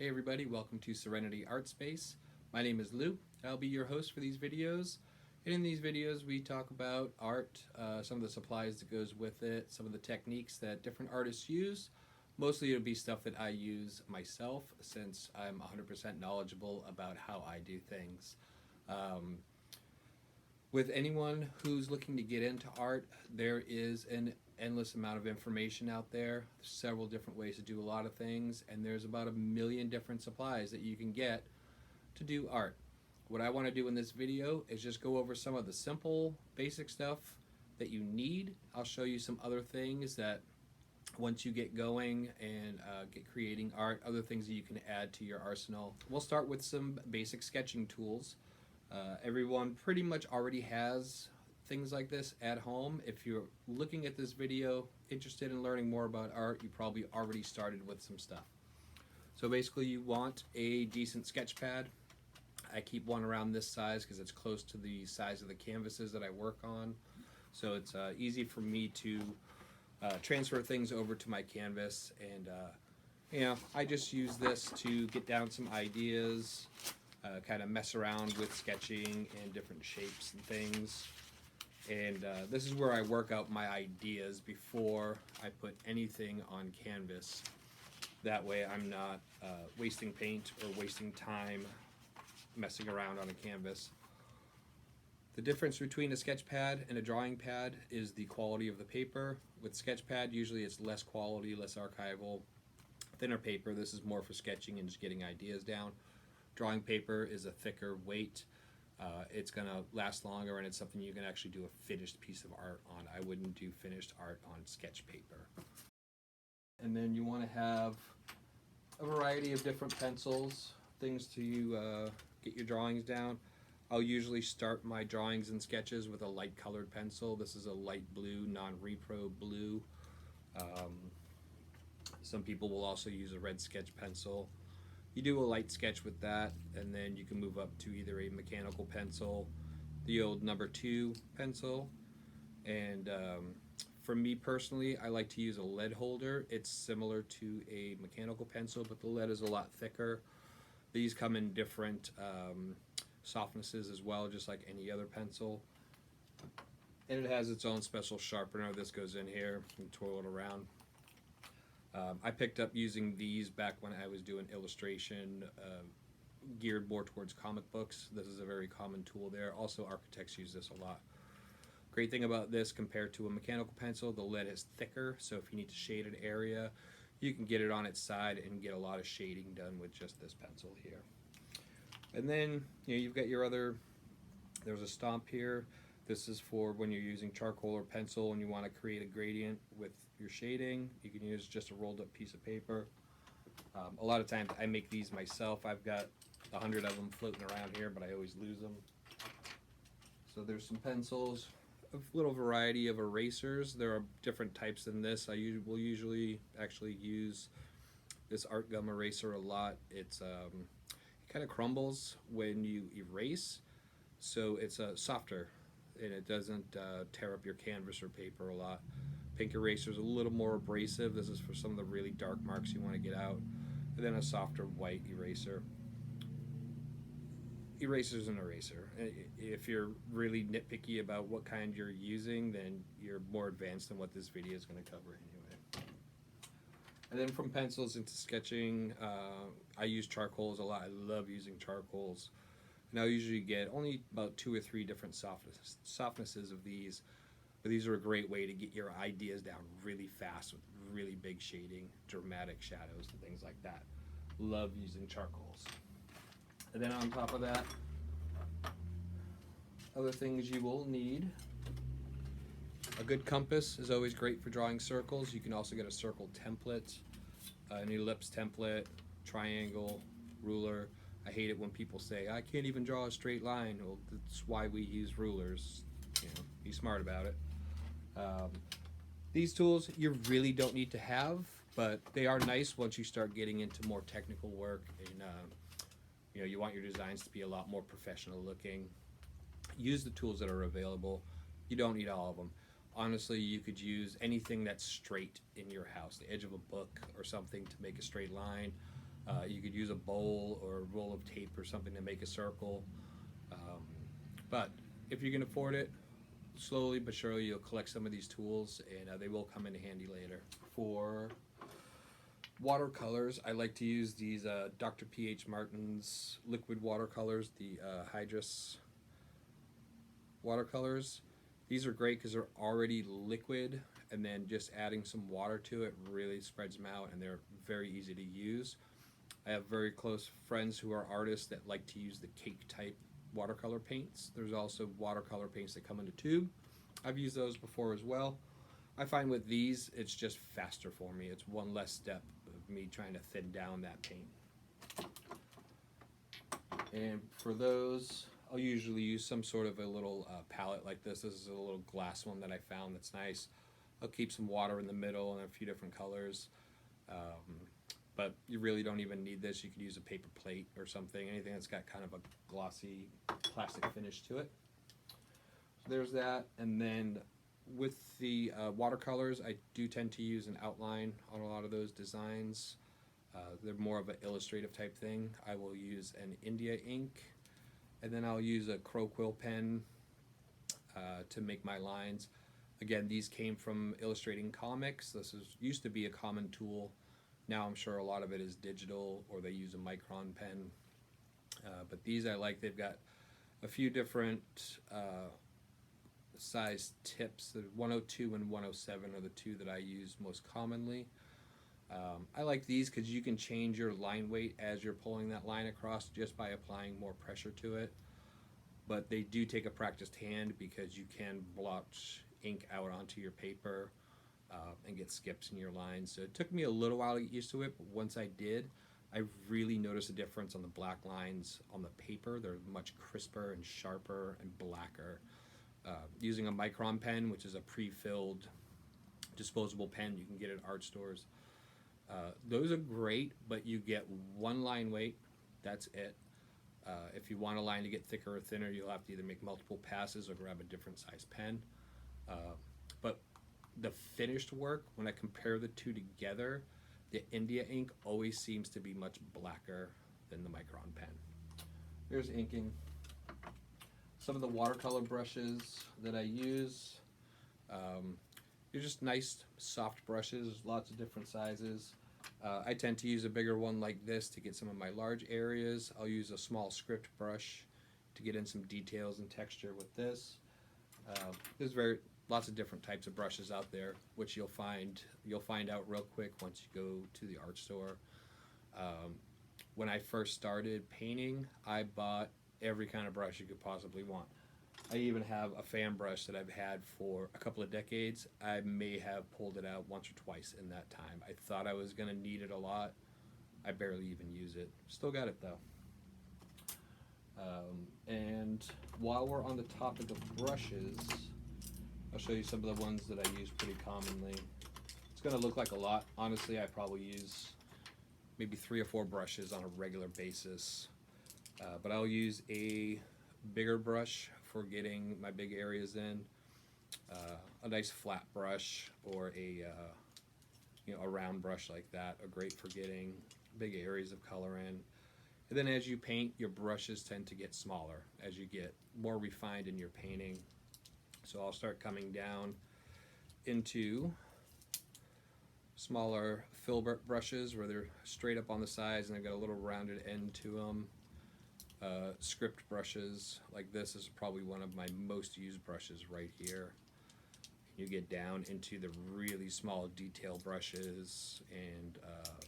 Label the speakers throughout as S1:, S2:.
S1: Hey everybody, welcome to Serenity Art Space. My name is Lou. I'll be your host for these videos. And in these videos we talk about art, some of the supplies that goes with it, some of the techniques that different artists use. Mostly it'll be stuff that I use myself since I'm 100% knowledgeable about how I do things. With anyone who's looking to get into art, there is an endless amount of information out there. There's several different ways to do a lot of things, and there's about 1,000,000 different supplies that you can get to do art. What I want to do in this video is just go over some of the simple, basic stuff that you need. I'll show you some other things that once you get going and get creating art, other things that you can add to your arsenal. We'll start with some basic sketching tools. Everyone pretty much already has things like this at home. If you're looking at this video, interested in learning more about art, you probably already started with some stuff. So basically you want a decent sketch pad. I keep one around this size because it's close to the size of the canvases that I work on. So it's easy for me to transfer things over to my canvas, and I just use this to get down some ideas, kind of mess around with sketching and different shapes and things. And this is where I work out my ideas before I put anything on canvas. That way I'm not wasting paint or wasting time messing around on a canvas. The difference between a sketch pad and a drawing pad is the quality of the paper. With sketch pad, usually it's less quality, less archival, thinner paper. This is more for sketching and just getting ideas down. Drawing paper is a thicker weight. It's going to last longer, and it's something you can actually do a finished piece of art on. I wouldn't do finished art on sketch paper. And then you want to have a variety of different pencils, things to get your drawings down. I'll usually start my drawings and sketches with a light colored pencil. This is a light blue, non-repro blue. Some people will also use a red sketch pencil. You do a light sketch with that, and then you can move up to either a mechanical pencil, the old number 2 pencil, and for me personally, I like to use a lead holder. It's similar to a mechanical pencil, but the lead is a lot thicker. These come in different softnesses as well, just like any other pencil. And it has its own special sharpener. This goes in here and twirl it around. I picked up using these back when I was doing illustration geared more towards comic books. This is a very common tool there. Also, architects use this a lot. Great thing about this compared to a mechanical pencil, the lead is thicker, so if you need to shade an area, you can get it on its side and get a lot of shading done with just this pencil here. And then you've got your other, there's a stomp here. This is for when you're using charcoal or pencil and you want to create a gradient with your shading. You can use just a rolled up piece of paper. A lot of times I make these myself. I've got 100 of them floating around here, but I always lose them. So there's some pencils, a little variety of erasers. There are different types than this. Will usually actually use this art gum eraser a lot. It kind of crumbles when you erase, so it's softer and it doesn't tear up your canvas or paper a lot. Pink eraser is a little more abrasive. This is for some of the really dark marks you want to get out. And then a softer white eraser. Eraser's an eraser. If you're really nitpicky about what kind you're using, then you're more advanced than what this video is going to cover anyway. And then from pencils into sketching, I use charcoals a lot. I love using charcoals. And I'll usually get only about 2 or 3 different softnesses of these. But these are a great way to get your ideas down really fast with really big shading, dramatic shadows, and things like that. Love using charcoals. And then on top of that, other things you will need. A good compass is always great for drawing circles. You can also get a circle template, an ellipse template, triangle, ruler. I hate it when people say, I can't even draw a straight line. Well, that's why we use rulers. Be smart about it. These tools you really don't need to have, but they are nice once you start getting into more technical work, and you want your designs to be a lot more professional looking. Use the tools that are available. You don't need all of them. Honestly, you could use anything that's straight in your house, the edge of a book or something to make a straight line. You could use a bowl or a roll of tape or something to make a circle. Um, but if you can afford it, slowly but surely you'll collect some of these tools, and they will come in handy later. For watercolors, I like to use these Dr. P.H. Martin's liquid watercolors, the Hydrus watercolors. These are great because they're already liquid, and then just adding some water to it really spreads them out, and they're very easy to use. I have very close friends who are artists that like to use the cake type watercolor paints. There's also watercolor paints that come in a tube. I've used those before as well. I find with these, it's just faster for me. It's one less step of me trying to thin down that paint. And for those, I'll usually use some sort of a little palette like this. This is a little glass one that I found that's nice. I'll keep some water in the middle and a few different colors. But you really don't even need this. You could use a paper plate or something, anything that's got kind of a glossy plastic finish to it. So there's that. And then with the watercolors, I do tend to use an outline on a lot of those designs. They're more of an illustrative type thing. I will use an India ink, and then I'll use a crow quill pen to make my lines. Again, these came from illustrating comics. Used to be a common tool. Now I'm sure a lot of it is digital, or they use a micron pen. But these I like. They've got a few different size tips. The 102 and 107 are the two that I use most commonly. I like these because you can change your line weight as you're pulling that line across just by applying more pressure to it. But they do take a practiced hand because you can blotch ink out onto your paper and get skips in your lines. So it took me a little while to get used to it, but once I did, I really noticed a difference on the black lines on the paper. They're much crisper and sharper and blacker. Using a micron pen, which is a pre-filled disposable pen you can get at art stores, those are great, but you get one line weight, that's it. If you want a line to get thicker or thinner, you'll have to either make multiple passes or grab a different size pen. But the finished work, when I compare the two together, the India ink always seems to be much blacker than the micron pen. Here's inking. Some of the watercolor brushes that I use, they're just nice soft brushes, lots of different sizes. I tend to use a bigger one like this to get some of my large areas. I'll use a small script brush to get in some details and texture with this. There's lots of different types of brushes out there, which you'll find out real quick once you go to the art store. When I first started painting, I bought every kind of brush you could possibly want. I even have a fan brush that I've had for a couple of decades. I may have pulled it out once or twice in that time. I thought I was going to need it a lot. I barely even use it. Still got it though. And while we're on the topic of brushes, I'll show you some of the ones that I use pretty commonly. It's going to look like a lot. Honestly, I probably use maybe 3 or 4 brushes on a regular basis. But I'll use a bigger brush for getting my big areas in, a nice flat brush, or a round brush like that are great for getting big areas of color in. And then as you paint, your brushes tend to get smaller as you get more refined in your painting. So I'll start coming down into smaller filbert brushes where they're straight up on the sides and they've got a little rounded end to them. Script brushes like this is probably one of my most used brushes right here. You get down into the really small detail brushes and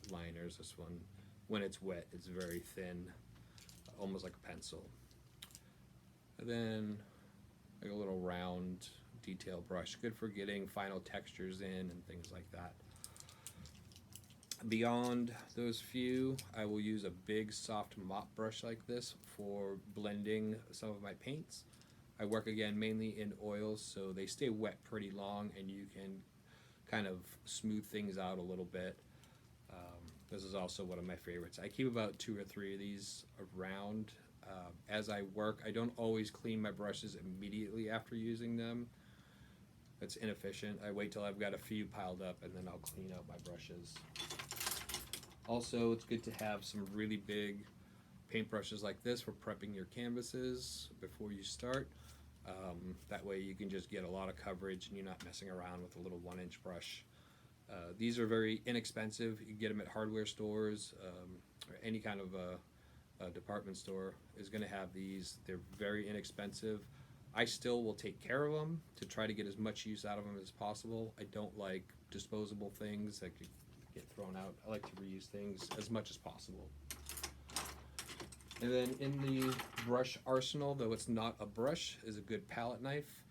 S1: liners. This one, when it's wet, it's very thin, almost like a pencil. And then like a little round detail brush, good for getting final textures in and things like that. Beyond those few, I will use a big soft mop brush like this for blending some of my paints. I work again mainly in oils, so they stay wet pretty long and you can kind of smooth things out a little bit. This is also one of my favorites. I keep about 2 or 3 of these around. As I work, I don't always clean my brushes immediately after using them. That's inefficient. I wait till I've got a few piled up and then I'll clean out my brushes. Also, it's good to have some really big paintbrushes like this for prepping your canvases before you start. That way you can just get a lot of coverage and you're not messing around with a little 1-inch brush. These are very inexpensive. You can get them at hardware stores, or any kind of a department store is going to have these. They're very inexpensive. I still will take care of them to try to get as much use out of them as possible. I don't like disposable things that could get thrown out. I like to reuse things as much as possible. And then in the brush arsenal, though it's not a brush, is a good palette knife.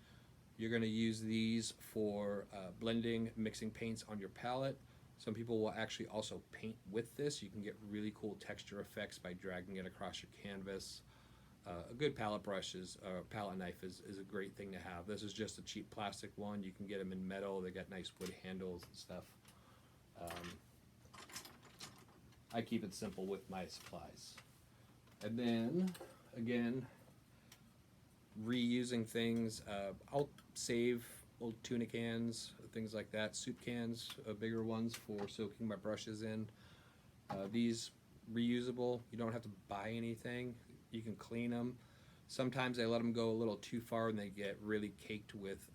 S1: You're going to use these for blending, mixing paints on your palette. Some people will actually also paint with this. You can get really cool texture effects by dragging it across your canvas. A good palette brush palette knife is a great thing to have. This is just a cheap plastic one. You can get them in metal. They got nice wood handles and stuff. I keep it simple with my supplies. And then, again, reusing things. I'll save old tuna cans, things like that, soup cans, bigger ones for soaking my brushes in. These reusable, you don't have to buy anything. You can clean them. Sometimes I let them go a little too far and they get really caked with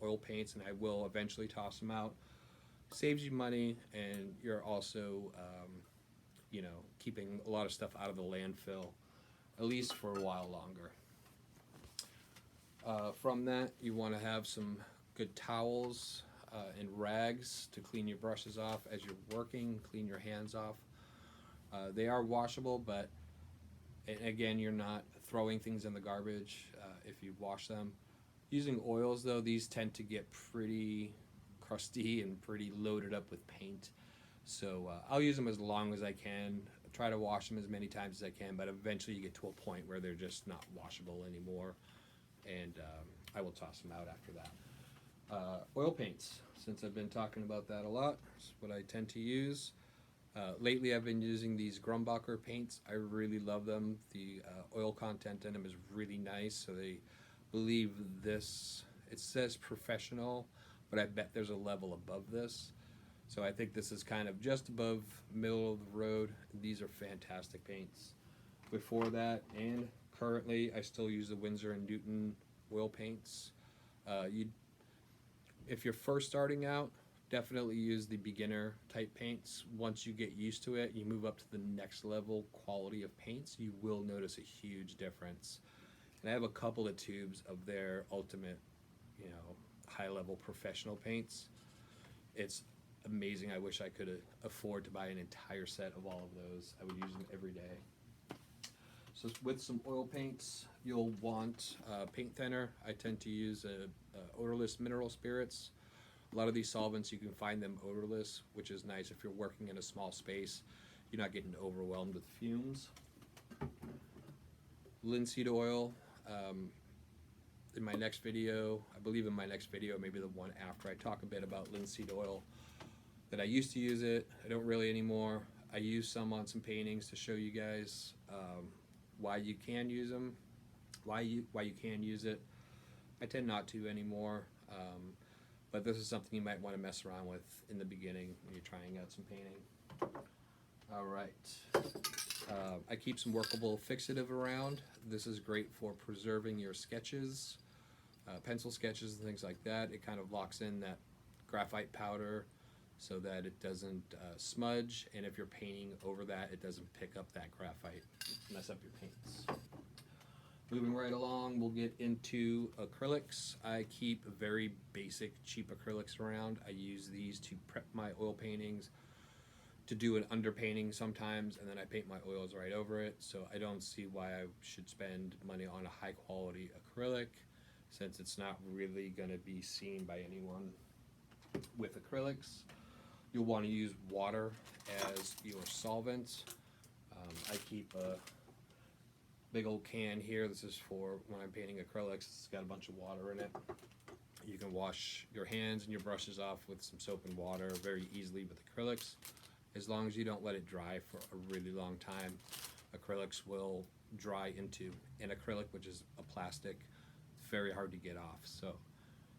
S1: oil paints, and I will eventually toss them out. Saves you money, and you're also keeping a lot of stuff out of the landfill, at least for a while longer. From that, you want to have some good towels and rags to clean your brushes off as you're working, clean your hands off. They are washable, but again, you're not throwing things in the garbage if you wash them. Using oils, though, these tend to get pretty crusty and pretty loaded up with paint. So I'll use them as long as I can. Try to wash them as many times as I can, but eventually you get to a point where they're just not washable anymore, and I will toss them out after that. Oil paints, since I've been talking about that a lot, is what I tend to use. Lately I've been using these Grumbacher paints. I really love them. The oil content in them is really nice, so they believe this, it says professional, but I bet there's a level above this. So I think this is kind of just above middle of the road. These are fantastic paints. Before that and currently I still use the Winsor & Newton oil paints. If you're first starting out, definitely use the beginner type paints. Once you get used to it, you move up to the next level quality of paints, you will notice a huge difference. And I have a couple of tubes of their ultimate, high level professional paints. It's amazing. I wish I could afford to buy an entire set of all of those. I would use them every day. So with some oil paints, you'll want paint thinner. I tend to use odorless mineral spirits. A lot of these solvents, you can find them odorless, which is nice if you're working in a small space. You're not getting overwhelmed with fumes. Linseed oil. In my next video, I believe in my next video, maybe the one after, I talk a bit about linseed oil. That I used to use it. I don't really anymore. I use some on some paintings to show you guys why you can use them, why you can use it. I tend not to anymore, but this is something you might want to mess around with in the beginning when you're trying out some painting. All right. I keep some workable fixative around. This is great for preserving your sketches, pencil sketches and things like that. It kind of locks in that graphite powder so that it doesn't smudge, and if you're painting over that, it doesn't pick up that graphite, mess up your paints. Moving right along, we'll get into acrylics. I keep very basic, cheap acrylics around. I use these to prep my oil paintings, to do an underpainting sometimes, and then I paint my oils right over it. So I don't see why I should spend money on a high quality acrylic, since it's not really going to be seen by anyone. With acrylics, you'll want to use water as your solvent. I keep a big old can here. This is for when I'm painting acrylics. It's got a bunch of water in it. You can wash your hands and your brushes off with some soap and water very easily with acrylics, as long as you don't let it dry for a really long time. Acrylics will dry into an acrylic, which is a plastic. It's very hard to get off. So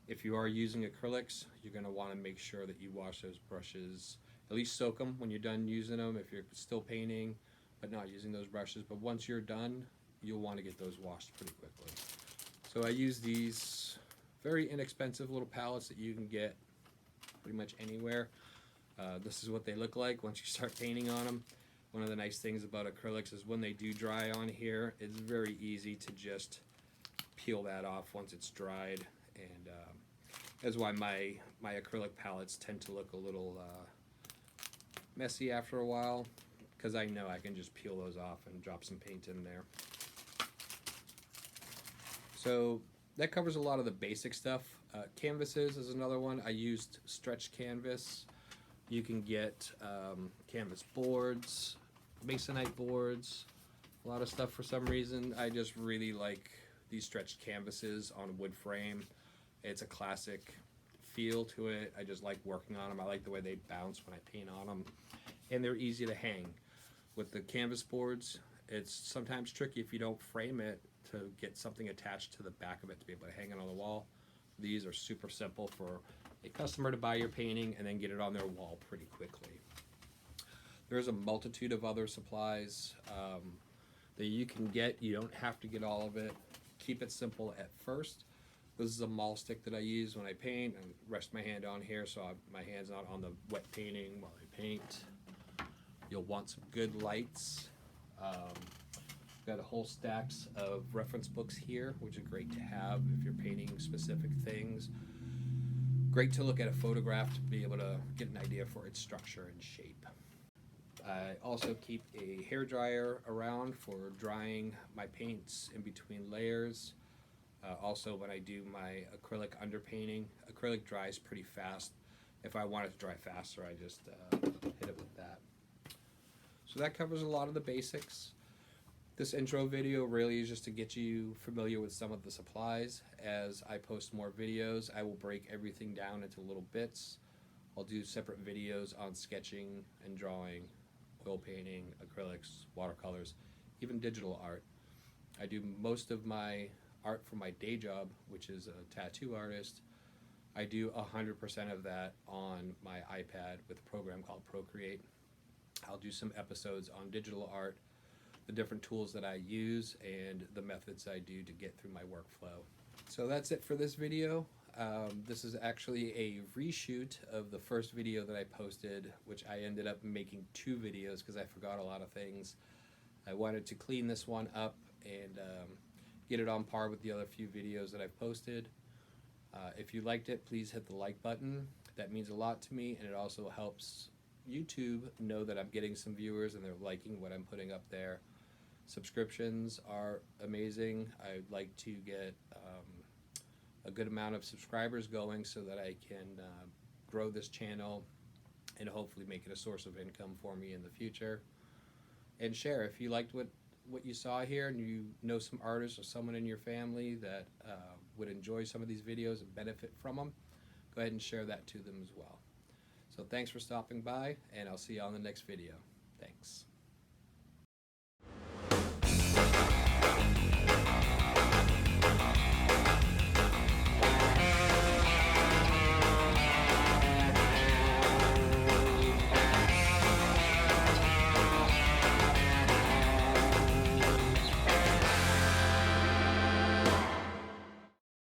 S1: if you are using acrylics, you're going to want to make sure that you wash those brushes At least soak them when you're done using them if you're still painting but not using those brushes. But once you're done, you'll want to get those washed pretty quickly. So I use these very inexpensive little palettes that you can get pretty much anywhere. This is what they look like once you start painting on them. One of the nice things about acrylics is when they do dry on here, it's very easy to just peel that off once it's dried, and that's why my acrylic palettes tend to look a little messy after a while, because I know I can just peel those off and drop some paint in there. So that covers a lot of the basic stuff. Canvases is another one. I used stretch canvas. You can get canvas boards, masonite boards, a lot of stuff. For some reason I just really like these stretched canvases on wood frame. It's a classic feel to it. I just like working on them. I like the way they bounce when I paint on them, and they're easy to hang. With the canvas boards, it's sometimes tricky if you don't frame it to get something attached to the back of it to be able to hang it on the wall. These are super simple for a customer to buy your painting and then get it on their wall pretty quickly. There's a multitude of other supplies that you can get. You don't have to get all of it. Keep it simple at first. This is a maul stick that I use when I paint, and rest my hand on here so my hand's not on the wet painting while I paint. You'll want some good lights. Got a whole stacks of reference books here, which is great to have if you're painting specific things. Great to look at a photograph to be able to get an idea for its structure and shape. I also keep a hair dryer around for drying my paints in between layers. Also, when I do my acrylic underpainting, acrylic dries pretty fast. If I want it to dry faster, I just hit it with that. So that covers a lot of the basics. This intro video really is just to get you familiar with some of the supplies. As I post more videos, I will break everything down into little bits. I'll do separate videos on sketching and drawing, oil painting, acrylics, watercolors, even digital art. I do most of my art for my day job, which is a tattoo artist. I do 100% of that on my iPad with a program called Procreate. I'll do some episodes on digital art, the different tools that I use, and the methods I do to get through my workflow. So that's it for this video. This is actually a reshoot of the first video that I posted, which I ended up making 2 videos because I forgot a lot of things. I wanted to clean this one up and get it on par with the other few videos that I've posted. If you liked it, please hit the like button. That means a lot to me, and it also helps YouTube know that I'm getting some viewers and they're liking what I'm putting up there. Subscriptions are amazing. I'd like to get a good amount of subscribers going so that I can grow this channel and hopefully make it a source of income for me in the future. And share if you liked what you saw here and you know some artists or someone in your family that would enjoy some of these videos and benefit from them. Go ahead and share that to them as well. So thanks for stopping by, and I'll see you on the next video. Thanks.